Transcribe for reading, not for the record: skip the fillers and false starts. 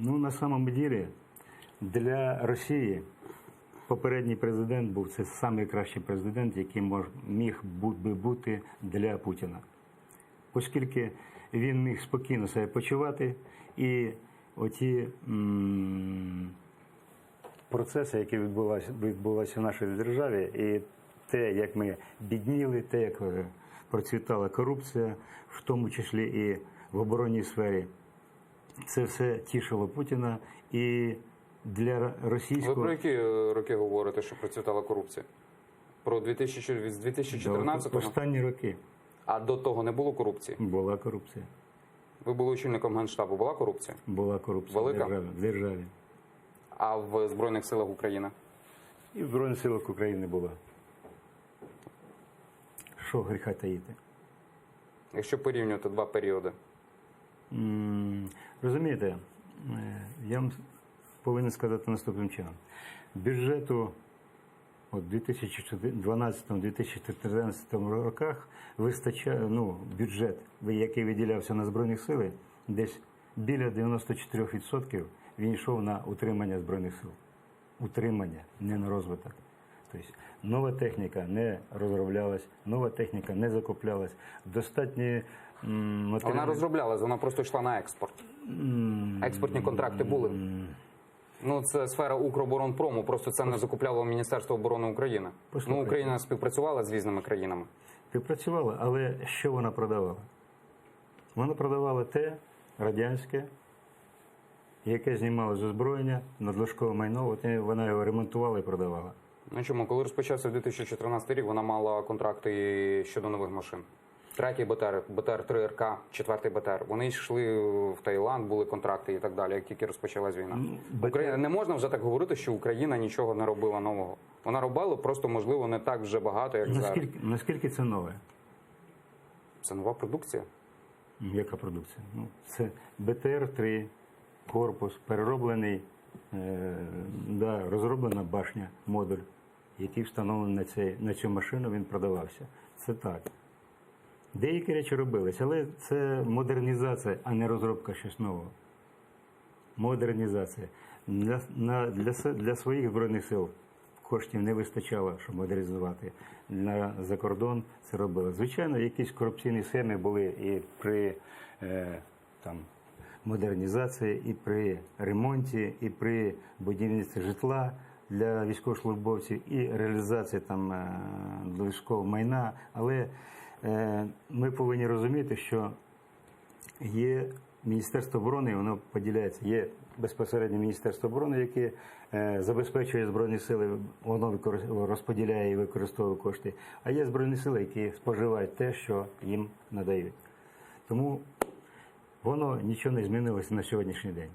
Ну, на самом деле, для Росії попередній президент був це найкращий президент, який міг би бути для Путіна. Оскільки він міг спокійно себе почувати, і оті процеси, які відбувалися в нашій державі, і те, як ми бідніли, те, як процвітала корупція, в тому числі і в оборонній сфері, це все тішило Путіна. І для російського... Ви про які роки говорите, що процвітала корупція? Про 2014-го? Останні роки. А до того не було корупції? Була корупція. Ви були очільником Генштабу, була корупція? Була корупція. Велика? В державі. А в Збройних силах України? І в Збройних силах України була. Що гріха таїти? Якщо порівнювати два періоди? Розумієте, я вам повинен сказати наступним чином. Бюджету у 2012-2014 роках вистачає, бюджет, який виділявся на Збройні Сили, десь біля 94% він йшов на утримання Збройних Сил. Утримання, не на розвиток. Тобто нова техніка не розроблялась, нова техніка не закуплялась. Достатні матеріали... Вона розроблялась, вона просто йшла на експорт. Експортні контракти були. Це сфера Укроборонпрому, просто це не закупляло Міністерство оборони України. Україна співпрацювала з різними країнами. Співпрацювала, але що вона продавала? Вона продавала те радянське, яке знімало з озброєння, надлишкове майно, вона його ремонтувала і продавала. Чому? Коли розпочався 2014 рік, вона мала контракти щодо нових машин. 3-й БТР, БТР-3РК, 4-й БТР. Вони йшли в Таїланд, були контракти і так далі, як тільки розпочалась війна. Не можна вже так говорити, що Україна нічого не робила нового. Вона робила, просто, можливо, не так вже багато, як зараз. Наскільки це нове? Це нова продукція. Яка продукція? Це БТР-3, корпус, перероблений, розроблена башня, модуль, який встановлений на цю машину, він продавався. Це так. Деякі речі робились, але це модернізація, а не розробка щось нового. Модернізація. Для своїх Збройних сил коштів не вистачало, щоб модернізувати. За кордон це робили. Звичайно, якісь корупційні схеми були і при модернізації, і при ремонті, і при будівництві житла для військовослужбовців, і реалізації надлишкового майна. Але ми повинні розуміти, що є Міністерство оборони, воно поділяється. Є безпосередньо Міністерство оборони, яке забезпечує Збройні сили, воно розподіляє і використовує кошти. А є Збройні сили, які споживають те, що їм надають. Тому воно нічого не змінилося на сьогоднішній день.